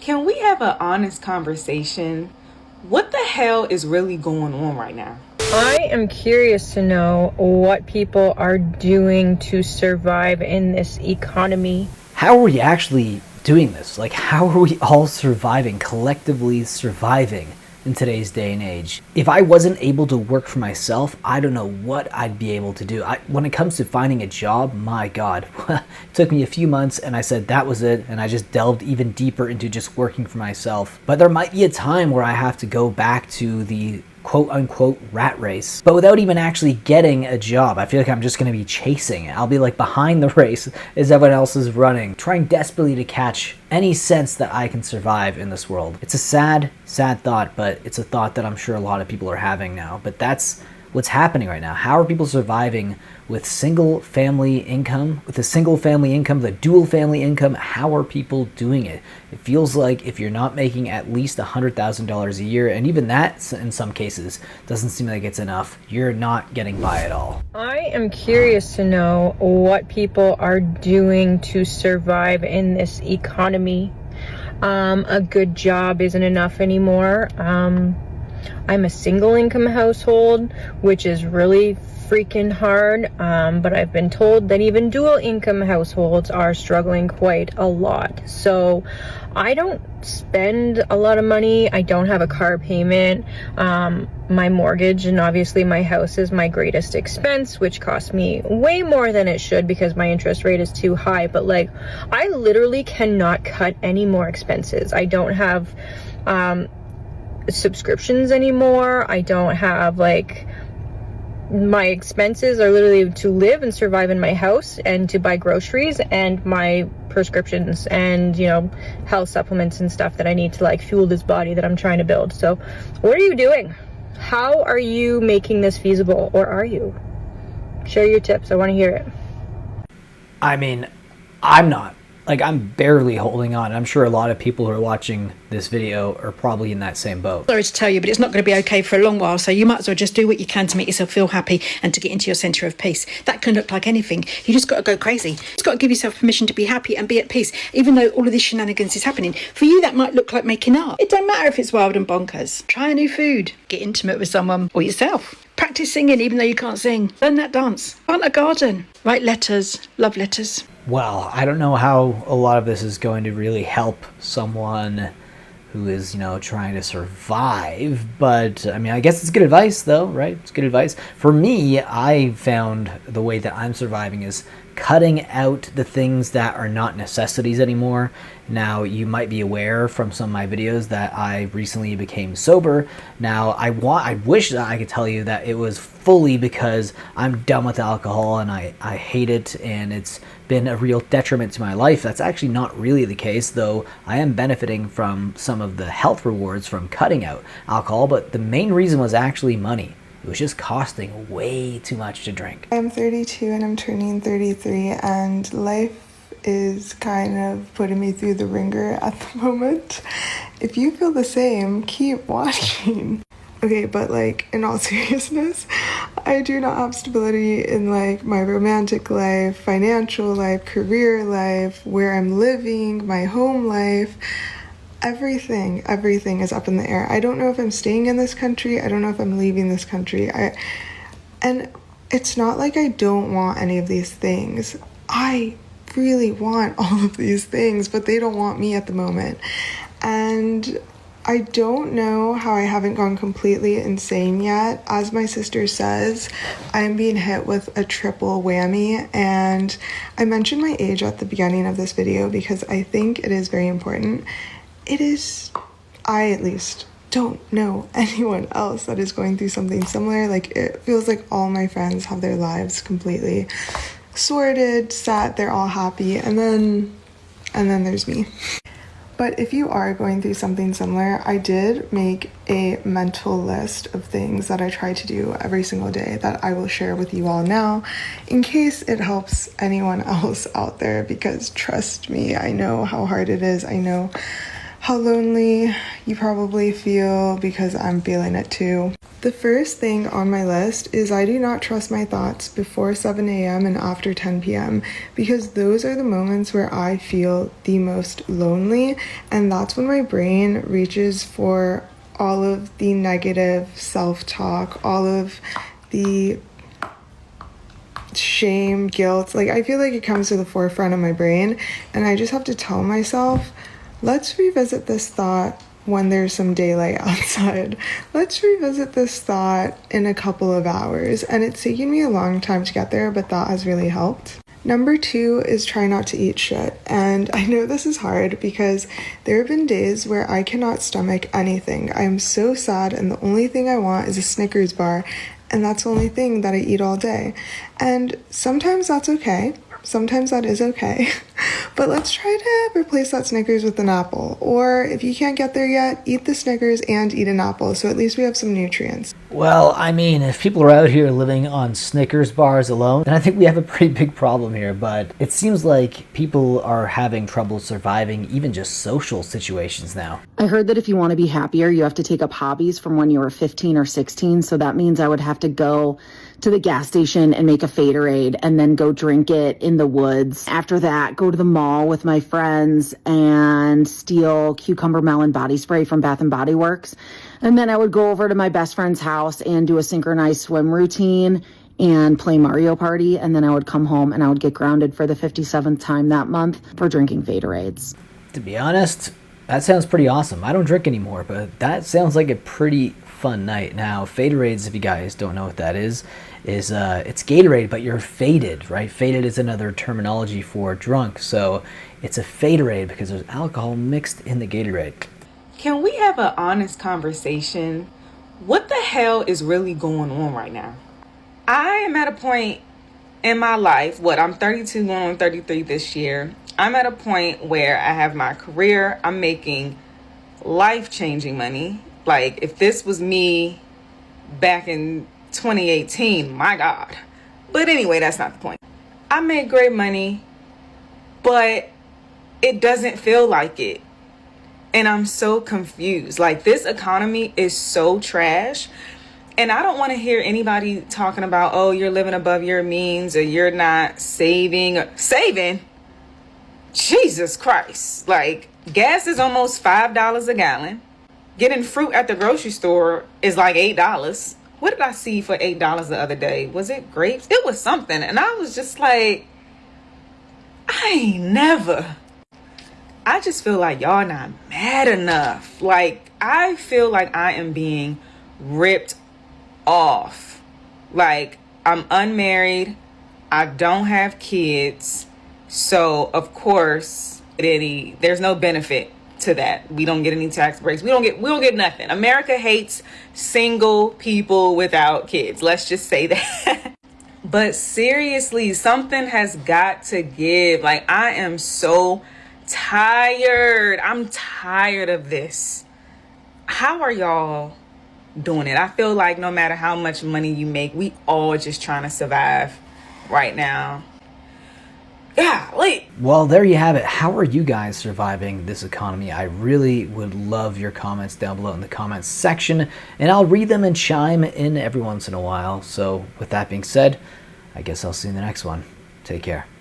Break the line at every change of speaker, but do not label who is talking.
Can we have an honest conversation? What the hell is really going on right now?
I am curious to know what people are doing to survive in this economy.
How are we actually doing this? Like, how are we all surviving, collectively surviving in today's day and age? If I wasn't able to work for myself, I don't know what I'd be able to do. When it comes to finding a job, my God, it took me a few months and I said that was it, and I just delved even deeper into just working for myself. But there might be a time where I have to go back to the quote-unquote rat race, but without even actually getting a job. I feel like I'm just going to be chasing it. I'll be like behind the race as everyone else is running, trying desperately to catch any sense that I can survive in this world. It's a sad thought, but it's a thought that I'm sure a lot of people are having now. But that's what's happening right now. How are people surviving with single family income, the dual family income? How are people doing it? It feels like if you're not making at least $100,000 a year, and even that in some cases doesn't seem like it's enough, you're not getting by at all.
I am curious to know what people are doing to survive in this economy. A good job isn't enough anymore. I'm a single income household, which is really freaking hard, but I've been told that even dual income households are struggling quite a lot. So I don't spend a lot of money. I don't have a car payment. My mortgage and obviously my house is my greatest expense, which costs me way more than it should because my interest rate is too high. But like, I literally cannot cut any more expenses. I don't have subscriptions anymore. I don't have, like, my expenses are literally to live and survive in my house and to buy groceries and my prescriptions and, you know, health supplements and stuff that I need to like fuel this body that I'm trying to build. So what are you doing? How are you making this feasible, or are you? Share your tips. I want to hear it.
I mean, I'm not. Like, I'm barely holding on. I'm sure a lot of people who are watching this video are probably in that same boat.
Sorry to tell you, but it's not going to be okay for a long while, so you might as well just do what you can to make yourself feel happy and to get into your centre of peace. That can look like anything. You just got to go crazy. You just got to give yourself permission to be happy and be at peace, even though all of this shenanigans is happening. For you, that might look like making art. It don't matter if it's wild and bonkers. Try a new food. Get intimate with someone or yourself. Practice singing even though you can't sing. Learn that dance. Plant a garden. Write letters. Love letters.
Well, I don't know how a lot of this is going to really help someone who is, trying to survive, but I mean, I guess it's good advice though, right? It's good advice. For me, I found the way that I'm surviving is cutting out the things that are not necessities anymore. Now, you might be aware from some of my videos that I recently became sober. Now, I wish that I could tell you that it was fully because I'm done with alcohol and I hate it and it's been a real detriment to my life. That's actually not really the case, though I am benefiting from some of the health rewards from cutting out alcohol, but the main reason was actually money. It was just costing way too much to drink.
I'm 32 and I'm turning 33, and life is kind of putting me through the ringer at the moment. If you feel the same, keep watching. Okay, but like, in all seriousness, I do not have stability in like my romantic life, financial life, career life, where I'm living, my home life. Everything is up in the air. I don't know if I'm staying in this country. I don't know if I'm leaving this country. And it's not like I don't want any of these things. I really want all of these things, but they don't want me at the moment. And I don't know how I haven't gone completely insane yet. As my sister says, I'm being hit with a triple whammy, and I mentioned my age at the beginning of this video because I think it is very important. I at least don't know anyone else that is going through something similar. Like, it feels like all my friends have their lives completely sorted, set, they're all happy, and then there's me. But if you are going through something similar, I did make a mental list of things that I try to do every single day that I will share with you all now in case it helps anyone else out there, because trust me, I know how hard it is. I know how lonely you probably feel because I'm feeling it too. The first thing on my list is I do not trust my thoughts before 7 a.m. and after 10 p.m. because those are the moments where I feel the most lonely, and that's when my brain reaches for all of the negative self-talk, all of the shame, guilt. Like, I feel like it comes to the forefront of my brain, and I just have to tell myself, let's revisit this thought when there's some daylight outside. Let's revisit this thought in a couple of hours. And it's taken me a long time to get there, but that has really helped. Number 2 is try not to eat shit. And I know this is hard because there have been days where I cannot stomach anything. I am so sad, and the only thing I want is a Snickers bar, and that's the only thing that I eat all day. And sometimes that's okay. Sometimes that is okay. But let's try to replace that Snickers with an apple. Or if you can't get there yet, eat the Snickers and eat an apple, so at least we have some nutrients.
Well, I mean, if people are out here living on Snickers bars alone, then I think we have a pretty big problem here. But it seems like people are having trouble surviving even just social situations now.
I heard that if you want to be happier, you have to take up hobbies from when you were 15 or 16. So that means I would have to go to the gas station and make a Faderade and then go drink it in the woods. After that, go to the mall with my friends and steal cucumber melon body spray from Bath and Body Works. And then I would go over to my best friend's house and do a synchronized swim routine and play Mario Party. And then I would come home and I would get grounded for the 57th time that month for drinking Faderades.
To be honest, that sounds pretty awesome. I don't drink anymore, but that sounds like a pretty fun night. Now, Faderades, if you guys don't know what that is it's Gatorade, but you're faded, right? Faded is another terminology for drunk, so it's a Faderade because there's alcohol mixed in the Gatorade.
Can we have an honest conversation? What the hell is really going on right now? I am at a point in my life, I'm 32 going on 33 this year. I'm at a point where I have my career, I'm making life-changing money. Like, if this was me back in 2018, my God. But anyway, that's not the point. I make great money, but it doesn't feel like it. And I'm so confused. Like, this economy is so trash. And I don't want to hear anybody talking about, oh, you're living above your means or you're not saving. Saving? Jesus Christ. Like, gas is almost $5 a gallon. Getting fruit at the grocery store is like $8. What did I see for $8 the other day? Was it grapes? It was something. And I was just like, I just feel like y'all not mad enough. Like, I feel like I am being ripped off. Like, I'm unmarried. I don't have kids. So, of course, there's no benefit to that. We don't get any tax breaks. We don't get nothing. America hates single people without kids. Let's just say that. But seriously, something has got to give. Like, I am so tired. I'm tired of this. How are y'all doing it? I feel like no matter how much money you make, we all just trying to survive right now. Golly.
Well, there you have it. How are you guys surviving this economy? I really would love your comments down below in the comments section, and I'll read them and chime in every once in a while. So with that being said, I guess I'll see you in the next one. Take care.